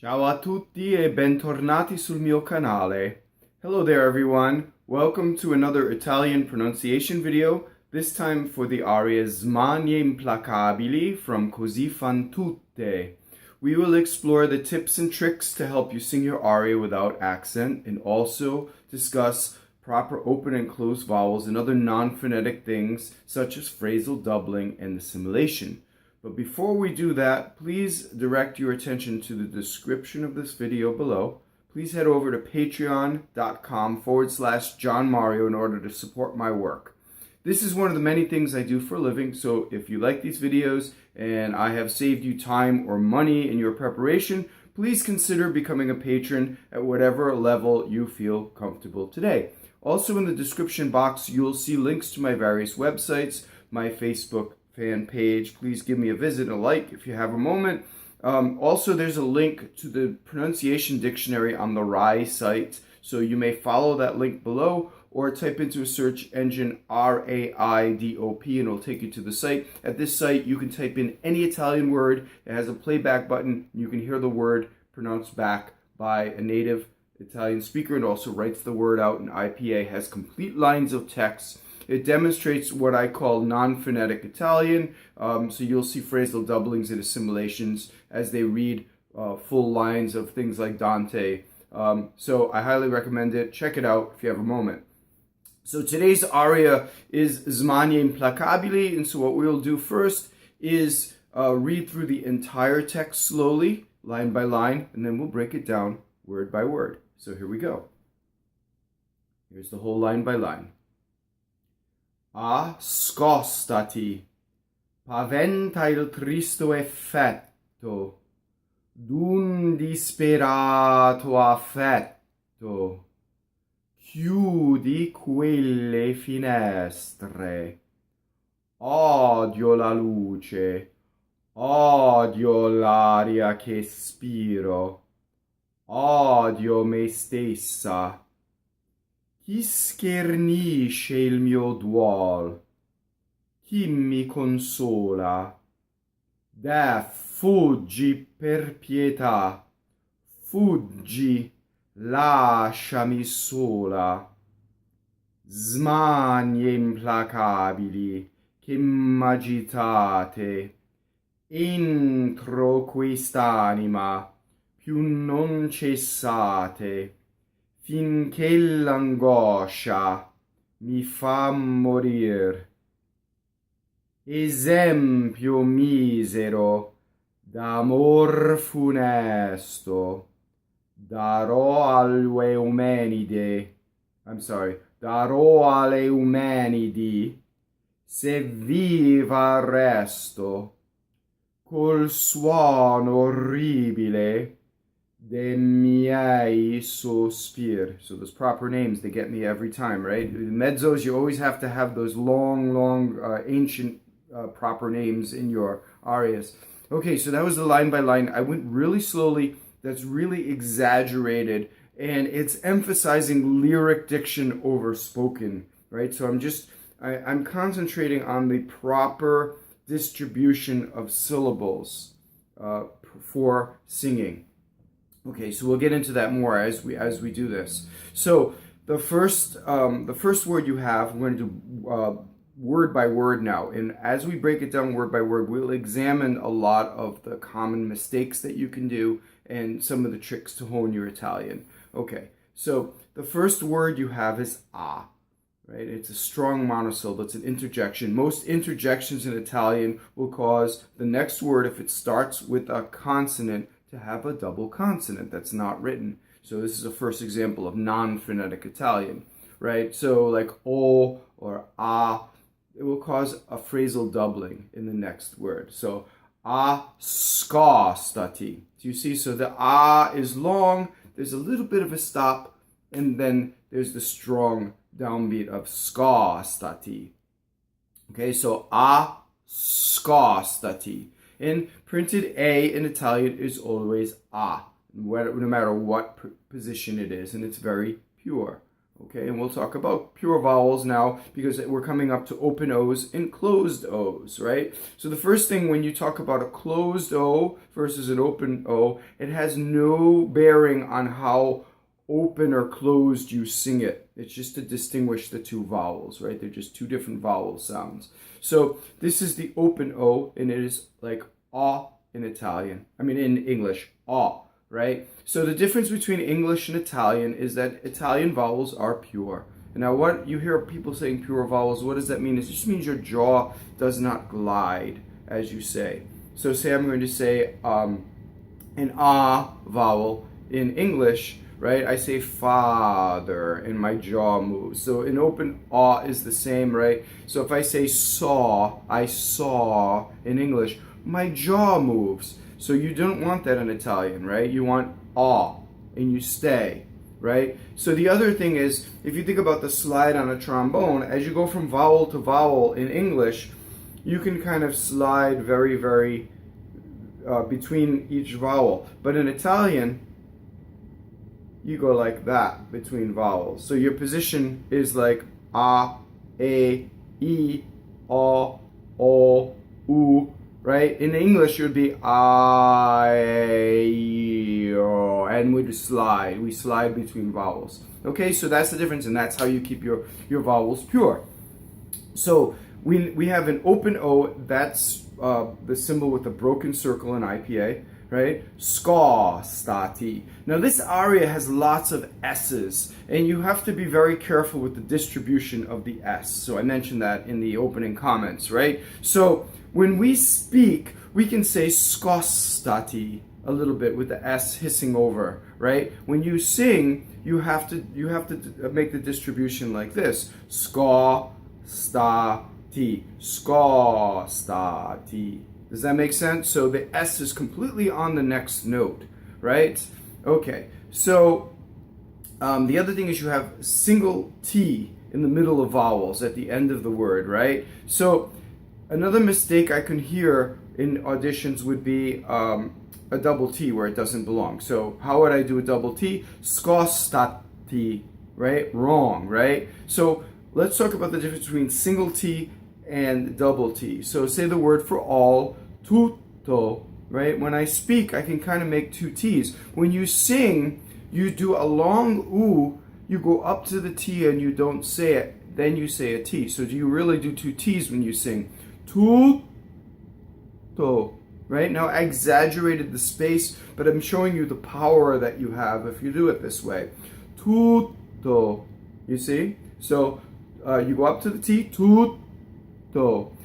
Ciao a tutti e bentornati sul mio canale. Hello there everyone. Welcome to another Italian pronunciation video, this time for the aria Smanie implacabili from Così fan tutte. We will explore the tips and tricks to help you sing your aria without accent and also discuss proper open and closed vowels and other non-phonetic things such as phrasal doubling and assimilation. But before we do that, please direct your attention to the description of this video below. Please head over to patreon.com/JohnMario in order to support my work. This is one of the many things I do for a living, so if you like these videos and I have saved you time or money in your preparation, please consider becoming a patron at whatever level you feel comfortable today. Also in the description box, you'll see links to my various websites, my Facebook fan page. Please give me a visit and a like if you have a moment. Also, there's a link to the pronunciation dictionary on the RAI site, so you may follow that link below or type into a search engine RAIDOP and it'll take you to the site. At this site, you can type in any Italian word. It has a playback button. You can hear the word pronounced back by a native Italian speaker and also writes the word out in IPA, has complete lines of text. It demonstrates what I call non-phonetic Italian, so you'll see phrasal doublings and assimilations as they read full lines of things like Dante. So I highly recommend it. Check it out if you have a moment. So today's aria is Smanie implacabili, and so what we'll do first is read through the entire text slowly, line by line, and then we'll break it down word by word. So here we go. Here's the whole line by line. Scostati, Pavɛnta il tristo effɛtto, d'un disperato affɛtto, Chiudi quelle finɛstre, Ɔdio la luce, Ɔdio l'aria che sspiro, Ɔdio me stessa, chi schernisce il mio duɔl, chi mi consola, fuggi per pietà, fuggi, lasciami sola, Smanie implacabili, che m'agitate, Entro quest'anima, più non cessate, finché l'angoscia mi fa morir. Esempio misero d'amor funesto, darò alle Eumenidi, se viva resto, col suono orribile de miei sospiri. So those proper names, they get me every time, right? The mezzos, you always have to have those long, ancient proper names in your arias. Okay, so that was the line by line. I went really slowly. That's really exaggerated, and it's emphasizing lyric diction over spoken, right? So I'm concentrating on the proper distribution of syllables for singing. Okay, so we'll get into that more as we do this. So the first word you have, we're going to do word by word now. And as we break it down word by word, we'll examine a lot of the common mistakes that you can do and some of the tricks to hone your Italian. Okay, so the first word you have is a, right? It's a strong monosyllable. It's an interjection. Most interjections in Italian will cause the next word, if it starts with a consonant, to have a double consonant that's not written. So this is a first example of non-phonetic Italian, right? So like o or a, it will cause a phrasal doubling in the next word. So sscɔstati. Do you see? So the a is long, there's a little bit of a stop, and then there's the strong downbeat of sscɔstati. Okay, so sscɔstati. And printed A in Italian is always A, no matter what position it is, and it's very pure. Okay, and we'll talk about pure vowels now because we're coming up to open O's and closed O's, right? So the first thing when you talk about a closed O versus an open O, it has no bearing on how open or closed you sing it. It's just to distinguish the two vowels, right? They're just two different vowel sounds. So this is the open O, and it is like A in Italian. I mean, in English, A. Right? So the difference between English and Italian is that Italian vowels are pure. And now what you hear people saying pure vowels, what does that mean? It just means your jaw does not glide as you say. So say I'm going to say an ah vowel in English, right? I say father and my jaw moves. So an open ah is the same, right? So if I say saw, I saw in English, my jaw moves. So you don't want that in Italian, right? You want ah, and you stay, right? So the other thing is, if you think about the slide on a trombone, as you go from vowel to vowel in English, you can kind of slide very, very between each vowel. But in Italian, you go like that between vowels. So your position is like a, e, o, u. Right? In English, it would be I, and we'd slide. We slide between vowels. Okay, so that's the difference, and that's how you keep your vowels pure. So we have an open O, that's the symbol with a broken circle in IPA, right? Sscɔstati. Now this aria has lots of S's, and you have to be very careful with the distribution of the S. So I mentioned that in the opening comments, right? So when we speak, we can say sscɔstati a little bit with the S hissing over, right? When you sing, you have to make the distribution like this: sscɔstati, sscɔstati. Does that make sense? So the S is completely on the next note, right? Okay. So the other thing is you have single T in the middle of vowels at the end of the word, right? So another mistake I can hear in auditions would be a double T where it doesn't belong. So how would I do a double T? Sscɔstati, right? Wrong, right? So let's talk about the difference between single T and double T. So say the word for all, tutto, right? When I speak, I can kind of make two T's. When you sing, you do a long oo, you go up to the T and you don't say it, then you say a T. So do you really do two T's when you sing? Tutto, right? Now I exaggerated the space, but I'm showing you the power that you have if you do it this way. Tutto, you see? So you go up to the T, tutto.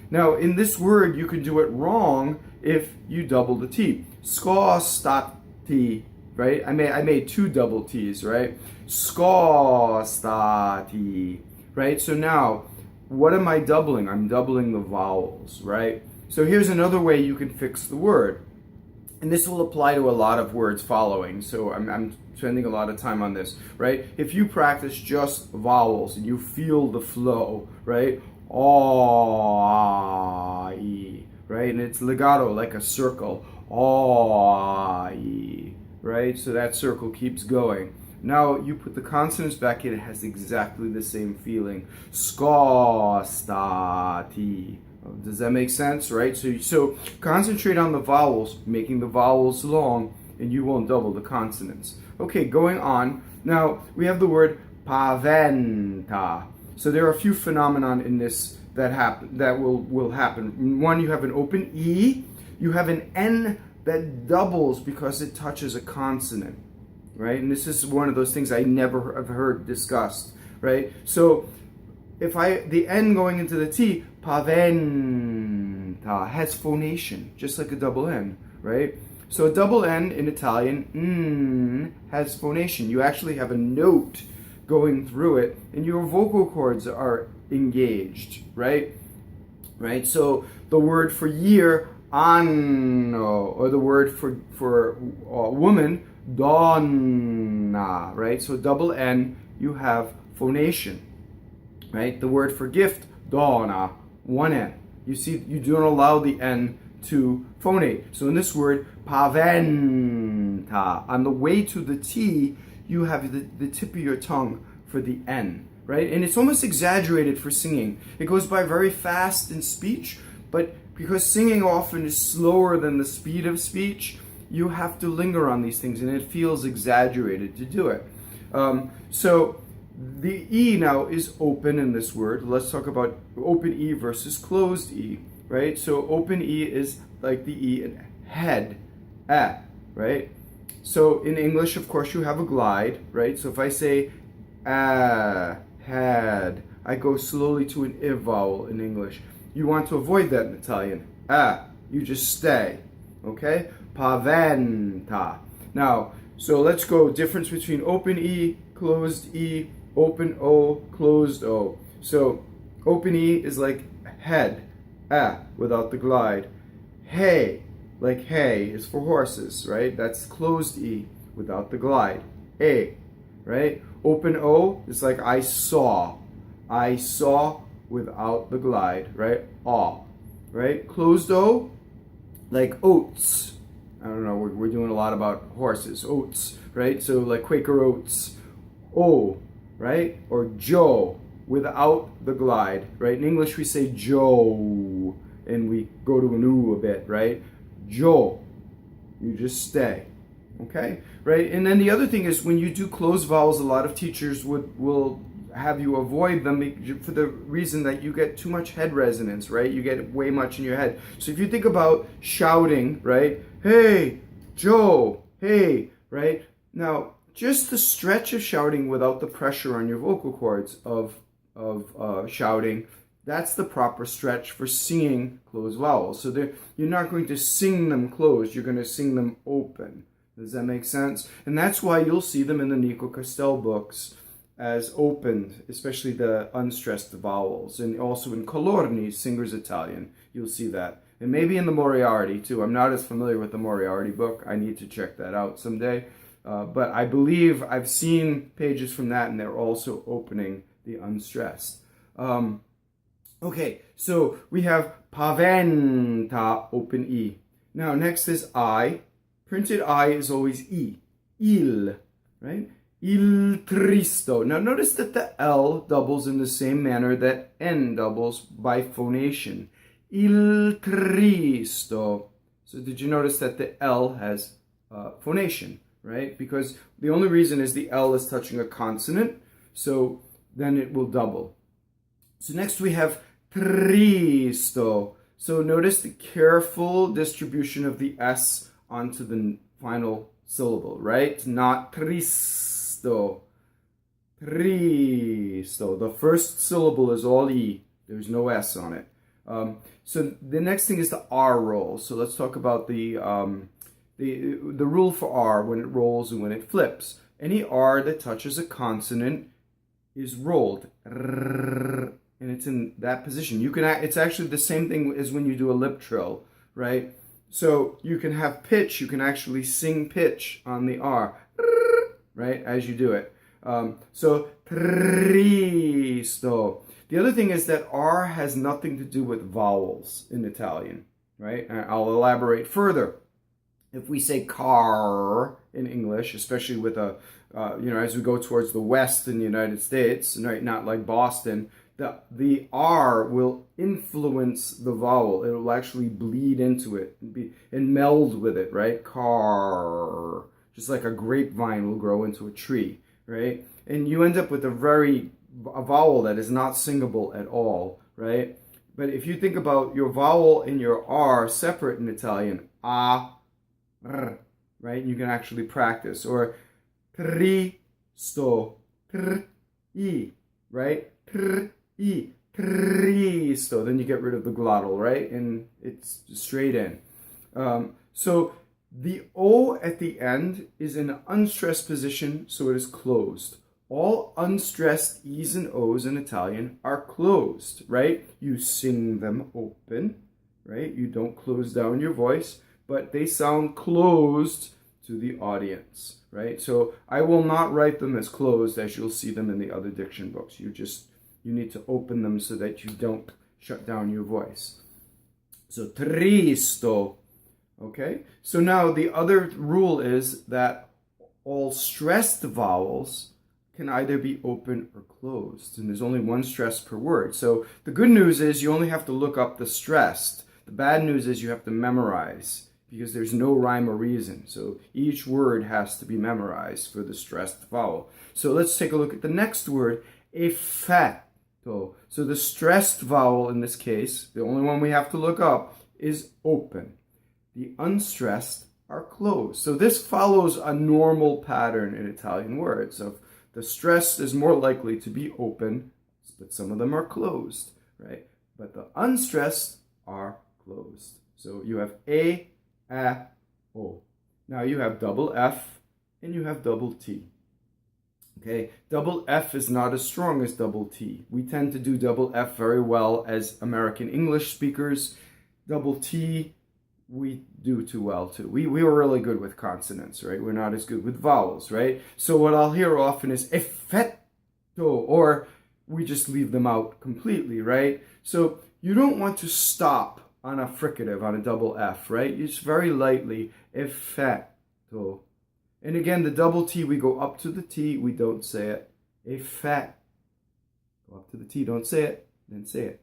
Now in this word, you can do it wrong if you double the T. Sscɔstati, right? I made two double T's, right? Sscɔstati, right? So now, what am I doubling? I'm doubling the vowels, right? So here's another way you can fix the word. And this will apply to a lot of words following. So I'm spending a lot of time on this, right? If you practice just vowels and you feel the flow, right? O-I, right? And it's legato, like a circle. O-I, right? So that circle keeps going. Now you put the consonants back in, it has exactly the same feeling. Sscɔstati. Does that make sense, right? So concentrate on the vowels, making the vowels long, and you won't double the consonants. Okay, going on. Now we have the word Pavɛnta. So there are a few phenomenon in this that will happen. One, you have an open E. You have an N that doubles because it touches a consonant, right? And this is one of those things I never have heard discussed, right? So if the N going into the T, Pavɛnta, has phonation, just like a double N, right? So a double N in Italian, has phonation. You actually have a note going through it, and your vocal cords are engaged, right? Right? So the word for year, anno, or the word for woman, donna, right? So double N, you have phonation, right? The word for gift, donna, one N. You see, you don't allow the N to phonate. So in this word, Pavɛnta, on the way to the T, you have the tip of your tongue for the N, right? And it's almost exaggerated for singing. It goes by very fast in speech, but because singing often is slower than the speed of speech, you have to linger on these things, and it feels exaggerated to do it. So the E now is open in this word. Let's talk about open E versus closed E, right? So open E is like the E in head, right? So in English, of course, you have a glide, right? So if I say had, I go slowly to an I vowel in English. You want to avoid that in Italian. You just stay, okay? Pavɛnta. Now, so let's go difference between open E, closed E, open O, closed O. So open E is like head, without the glide. Hey, like hay is for horses, right? That's closed E without the glide. A, right? Open O is like I saw. I saw without the glide, right? Aw, right? Closed O, like oats. I don't know, we're doing a lot about horses, oats, right? So like Quaker oats. O, right? Or Joe without the glide, right? In English we say Joe, and we go to an oo a bit, right? Joe, you just stay, okay? Right? And then the other thing is when you do closed vowels, a lot of teachers will have you avoid them for the reason that you get too much head resonance, right? You get way much in your head. So if you think about shouting, right? Hey, Joe, hey, right? Now, just the stretch of shouting without the pressure on your vocal cords of shouting, that's the proper stretch for singing closed vowels. So you're not going to sing them closed, you're going to sing them open. Does that make sense? And that's why you'll see them in the Nico Castell books as opened, especially the unstressed vowels. And also in Colorni, Singer's Italian, you'll see that. And maybe in the Moriarty too. I'm not as familiar with the Moriarty book. I need to check that out someday. But I believe I've seen pages from that, and they're also opening the unstressed. Okay, so we have Pavɛnta, open E. Now next is I. Printed I is always E. Il, right? Il tristo. Now notice that the L doubles in the same manner that N doubles by phonation. Il tristo. So did you notice that the L has phonation, right? Because the only reason is the L is touching a consonant, so then it will double. So next we have tristo. So notice the careful distribution of the S onto the final syllable, right? Not tristo. Tristo. The first syllable is all E. There's no S on it. So the next thing is the R roll. So let's talk about the rule for R when it rolls and when it flips. Any R that touches a consonant is rolled, and it's in that position. It's actually the same thing as when you do a lip trill, right? So you can have pitch. You can actually sing pitch on the R, right, as you do it. So tristo. The other thing is that R has nothing to do with vowels in Italian, right? And I'll elaborate further. If we say car in English, especially with as we go towards the west in the United States, right, not like Boston, the R will influence the vowel. It will actually bleed into it and meld with it, right? Car. Just like a grapevine will grow into a tree, right? And you end up with a vowel that is not singable at all, right? But if you think about your vowel and your R separate in Italian, a, r, right? You can actually practice. Or tristo, i, right? I, tristo. Then you get rid of the glottal, right? And it's straight in. So the O at the end is in an unstressed position, so it is closed. All unstressed E's and O's in Italian are closed, right? You sing them open, right? You don't close down your voice, but they sound closed to the audience, right? So I will not write them as closed as you'll see them in the other diction books. You need to open them so that you don't shut down your voice. So tristo, okay? So now the other rule is that all stressed vowels can either be open or closed, and there's only one stress per word. So the good news is you only have to look up the stressed. The bad news is you have to memorize, because there's no rhyme or reason. So each word has to be memorized for the stressed vowel. So let's take a look at the next word, effɛtto. So the stressed vowel in this case, the only one we have to look up, is open. The unstressed are closed. So this follows a normal pattern in Italian words of the stressed is more likely to be open, but some of them are closed, right? But the unstressed are closed. So you have A, O. Now you have double F and you have double T. Okay, double F is not as strong as double T. We tend to do double F very well as American English speakers. Double T, we do too well too. We were really good with consonants, right? We're not as good with vowels, right? So what I'll hear often is effɛtto, or we just leave them out completely, right? So you don't want to stop on a fricative, on a double F, right? It's very lightly, effɛtto. And again, the double T, we go up to the T, we don't say it. Effɛtto. Go up to the T, don't say it, then say it.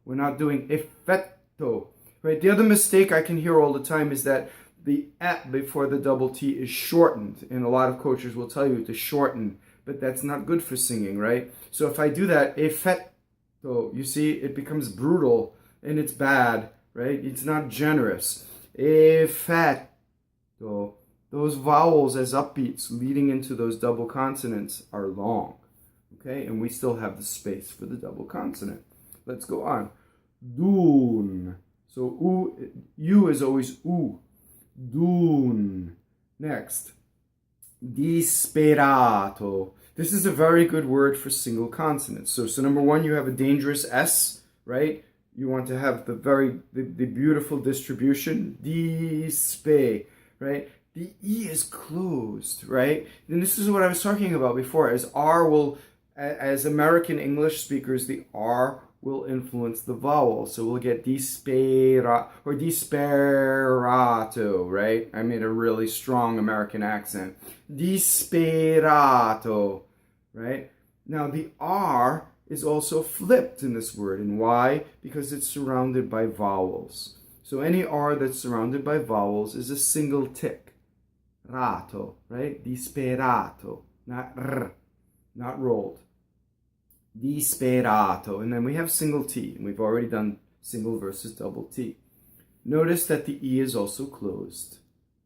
We're not doing effɛtto. Right, the other mistake I can hear all the time is that the "et" before the double T is shortened, and a lot of coaches will tell you to shorten, but that's not good for singing, right? So if I do that, effɛtto, you see, it becomes brutal, and it's bad, right? It's not generous. Effɛtto. Those vowels as upbeats leading into those double consonants are long, okay? And we still have the space for the double consonant. Let's go on. Dun. So U is always U. Dun. Next. Disperato. This is a very good word for single consonants. So number one, you have a dangerous S, right? You want to have the beautiful distribution. Dispe, right? The E is closed, right? And this is what I was talking about before. As American English speakers, the R will influence the vowel. So we'll get dispera or disperato, right? I made a really strong American accent. Disperato, right? Now the R is also flipped in this word. And why? Because it's surrounded by vowels. So any R that's surrounded by vowels is a single tick. Rato, right? Disperato, not R, not rolled. Disperato, and then we have single T, and we've already done single versus double T. Notice that the E is also closed,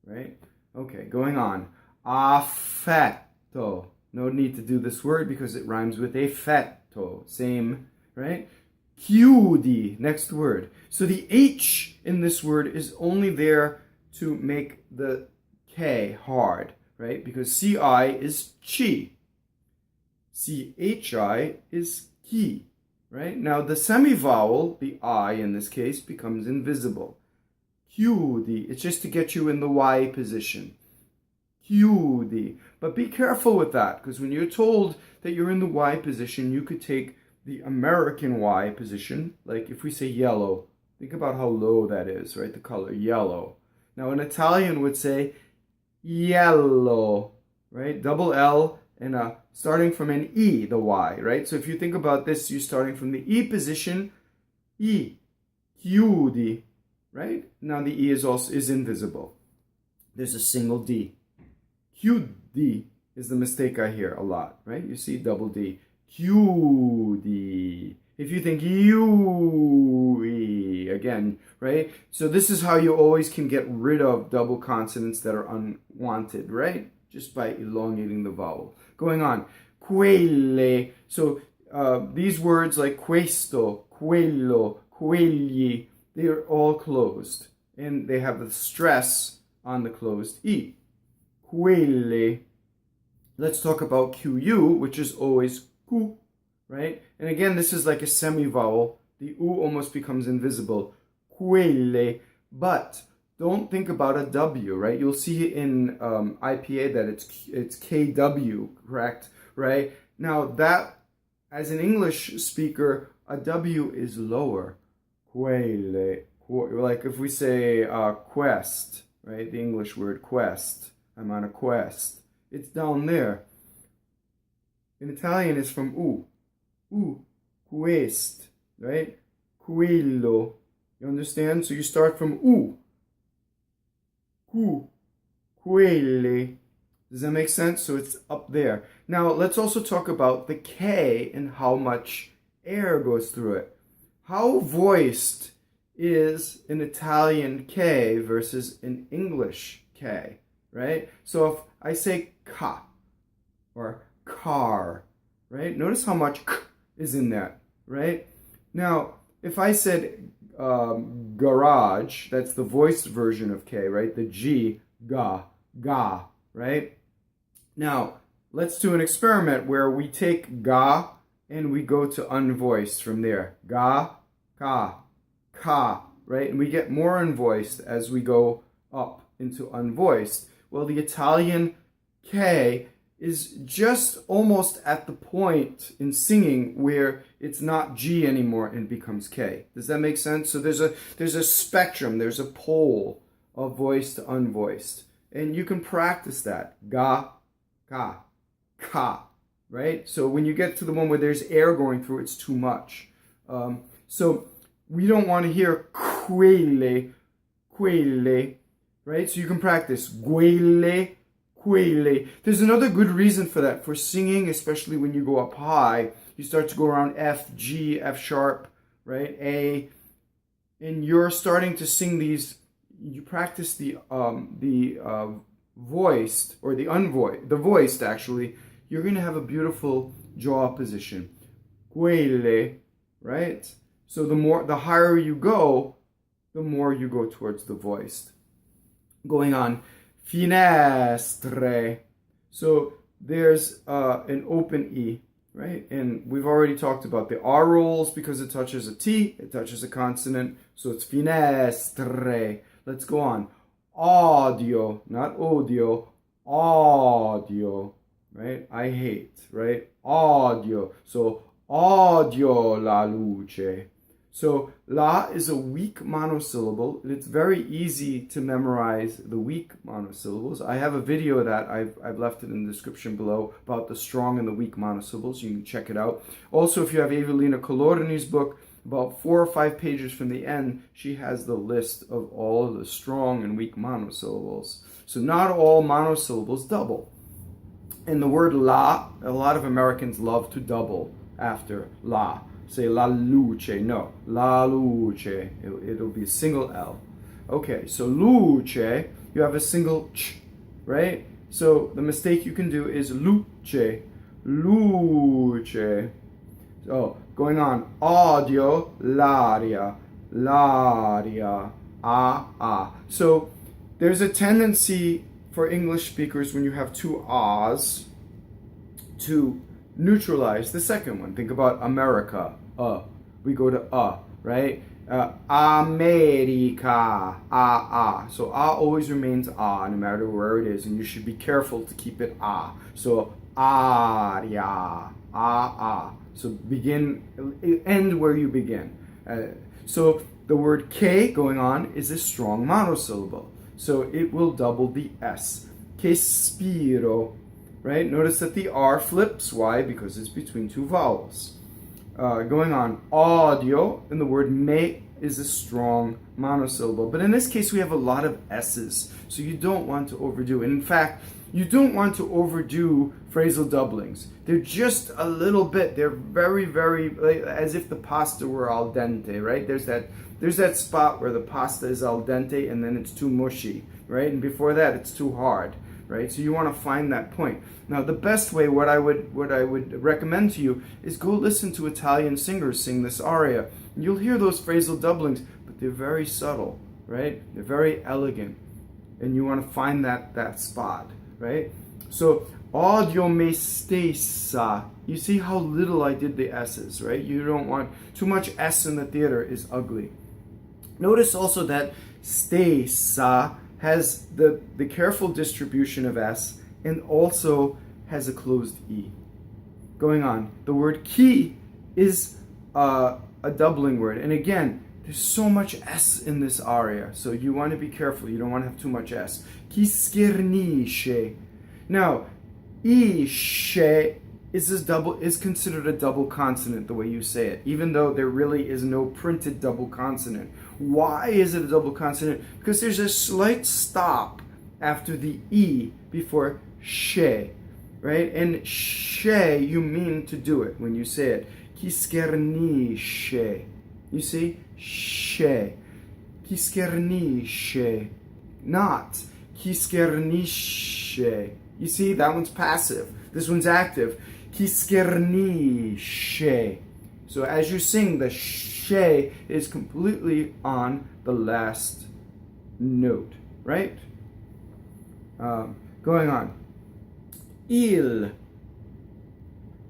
right? Okay, going on. Affɛtto. No need to do this word because it rhymes with effetto. Same, right? Chiudi, next word. So the H in this word is only there to make the K hard, right? Because CI is chi. CHI is ki, right? Now the semivowel, the I in this case, becomes invisible. Chiudi, it's just to get you in the Y position. Chiudi. But be careful with that, because when you're told that you're in the Y position, you could take the American Y position, like if we say yellow, think about how low that is, right? The color yellow. Now an Italian would say yellow, right? Double L and starting from an E, the Y, right? So if you think about this, you're starting from the E position, E, chiudi, right? Now the E is invisible. There's a single D. Chiudi is the mistake I hear a lot, right? You see double D. Chiudi. If you think you, again, right? So this is how you always can get rid of double consonants that are unwanted, right? Just by elongating the vowel. Going on. Quelle. So these words like questo, quello, quegli, they are all closed. And they have the stress on the closed E. Quelle. Let's talk about QU, which is always Q, right? And again, this is like a semi-vowel. The U almost becomes invisible. Quelle. But don't think about a W, right? You'll see in IPA that it's KW, correct? Right? Now that, as an English speaker, a W is lower. Quelle. Like if we say quest, right? The English word quest. I'm on a quest. It's down there. in Italian is from u. Quest, right? Quello. You understand? So you start from u. Quelle. Does that make sense? So it's up there. Now let's also talk about the K and how much air goes through it. How voiced is an Italian K versus an English K, right? So if I say ka or car, right? Notice how much k is in that, right? Now, if I said garage, that's the voiced version of K, right? The G, ga, right? Now, let's do an experiment where we take ga and we go to unvoiced from there. Ga, ka, right? And we get more unvoiced as we go up into unvoiced. Well, the Italian K is just almost at the point in singing where it's not G anymore and becomes K. Does that make sense? So there's a spectrum, there's a pole of voiced to unvoiced. And you can practice that. Ga, ka, right? So when you get to the one where there's air going through, it's too much. So we don't want to hear quelle, right? So you can practice quelle. There's another good reason for that. For singing, especially when you go up high, you start to go around F, G, F sharp, right? A, and you're starting to sing these. You practice the voiced or the unvoiced, the voiced actually. You're going to have a beautiful jaw position. Quelle, right? So the higher you go, the more you go towards the voiced. Going on. Finɛstre. So there's an open E, right? And we've already talked about the R rolls because it touches a T, it touches a consonant. So it's finɛstre. Let's go on. Ɔdio, not odio, Ɔdio, right? I hate, right? Ɔdio. So Ɔdio la luce. So la is a weak monosyllable. It's very easy to memorize the weak monosyllables. I have a video that I've left it in the description below about the strong and the weak monosyllables. You can check it out. Also, if you have Evelina Colorini's book, about 4 or 5 pages from the end, she has the list of all of the strong and weak monosyllables. So not all monosyllables double. And the word la, a lot of Americans love to double after la. Say la luce, no, la luce, it'll be a single L. Okay, so luce, you have a single ch, right? So the mistake you can do is luce. So going on, Ɔdio, l'aria, ah. So there's a tendency for English speakers when you have two ahs to neutralize the second one. Think about America, we go to right? America, So always remains no matter where it is, and you should be careful to keep it So aria, So end where you begin. So the word K going on is a strong monosyllable. So it will double the S. Sspiro, right? Notice that the R flips. Why? Because it's between two vowels. Going on, Ɔdio, and the word me is a strong monosyllable. But in this case, we have a lot of S's. So you don't want to overdo it. In fact, you don't want to overdo phrasal doublings. They're just a little bit. They're very, very, as if the pasta were al dente, right? There's that spot where the pasta is al dente and then it's too mushy, right? And before that, it's too hard, right? So you want to find that point. Now, the best way, what I would recommend to you is go listen to Italian singers sing this aria. And you'll hear those phrasal doublings, but they're very subtle, right? They're very elegant, and you want to find that spot, right? So, Ɔdio me stessa. You see how little I did the S's, right? You don't want too much S in the theater is ugly. Notice also that stessa has the careful distribution of S and also has a closed E. Going on, the word key is a doubling word. And again, there's so much S in this aria, so you want to be careful. You don't want to have too much S. Sschernisce. Now, isce is considered a double consonant the way you say it, even though there really is no printed double consonant. Why is it a double consonant? Because there's a slight stop after the E before she, right? And she, you mean to do it when you say it. Sschernisce. You see? She. Sschernisce. Not. Sschernisce. You see? That one's passive. This one's active. Sschernisce. So as you sing, the she is completely on the last note, right? Going on. Il,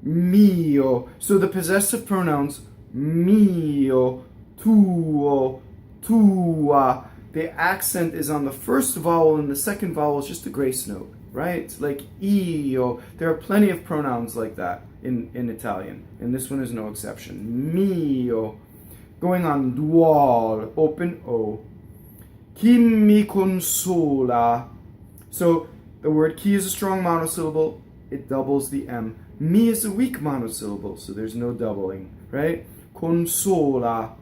mio. So the possessive pronouns mio, tuo, tua. The accent is on the first vowel, and the second vowel is just a grace note, right? Like io. There are plenty of pronouns like that in Italian, and this one is no exception. Mio. Going on, duɔl, open O. Chi mi consola. So the word chi is a strong monosyllable, it doubles the M. Mi is a weak monosyllable, so there's no doubling, right? Consola,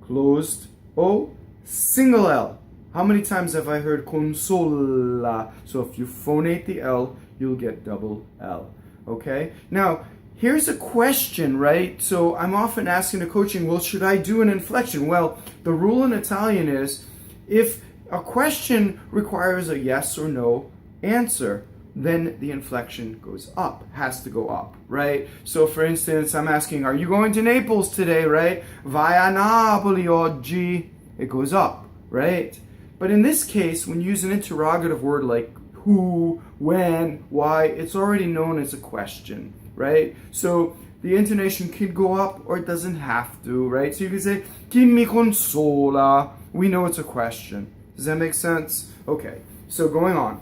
closed O, single L. How many times have I heard consola? So if you phonate the L, you'll get double L, okay? Now, here's a question, right? So I'm often asking the coaching, well, should I do an inflection? Well, the rule in Italian is if a question requires a yes or no answer, then the inflection goes up, has to go up, right? So for instance, I'm asking, are you going to Naples today, right? Vai a Napoli oggi? It goes up, right? But in this case, when you use an interrogative word like who, when, why, it's already known as a question, right? So the intonation can go up or it doesn't have to, right? So you can say, chi mi consola? We know it's a question. Does that make sense? Okay, so going on.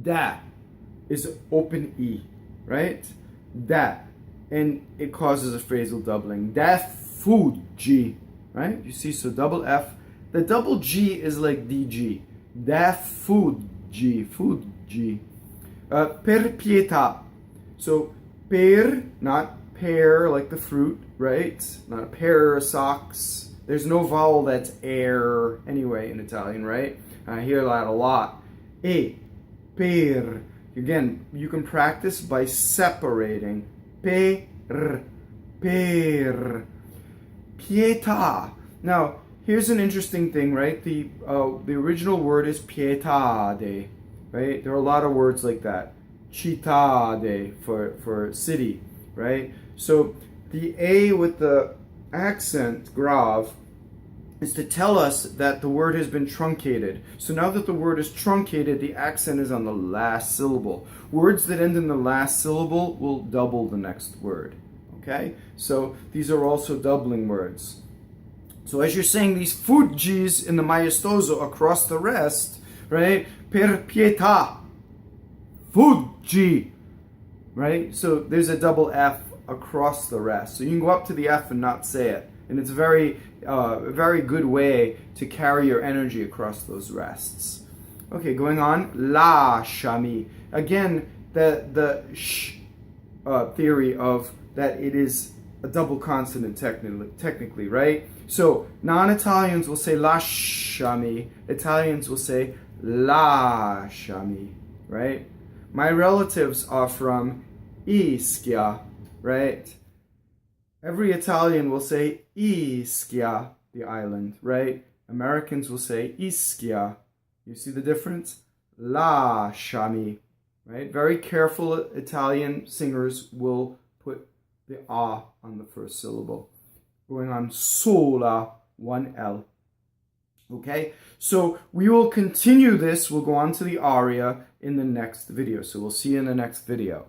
Da is open E, right? Da. And it causes a phrasal doubling. Da fuggi, right? You see, so double F. The double G is like DG. Da fuggi, fuggi. Per pietà. So per, not pear like the fruit, right? Not a pair of socks. There's no vowel that's air anyway in Italian, right? I hear that a lot. E, per. Again, you can practice by separating. Per, per. Pietà. Now, here's an interesting thing, right? The original word is pietade, right? There are a lot of words like that. Cittade for city, right? So the A with the accent, grave, is to tell us that the word has been truncated. So now that the word is truncated, the accent is on the last syllable. Words that end in the last syllable will double the next word, okay? So these are also doubling words. So as you're saying these fuggis in the maestoso across the rest, right? Per pietà, fuggi, right? So there's a double F across the rest. So you can go up to the F and not say it. And it's a very good way to carry your energy across those rests. Okay, going on. Lasciami. Again, the sh theory of that it is a double consonant technically, right? So non-Italians will say lasciami. Italians will say lasciami, right? My relatives are from Ischia, right? Every Italian will say Ischia, the island, right? Americans will say Ischia. You see the difference? Lasciami, right? Very careful Italian singers will put the A on the first syllable. Going on, sola, one L. Okay, so we will continue this. We'll go on to the aria in the next video. So we'll see you in the next video.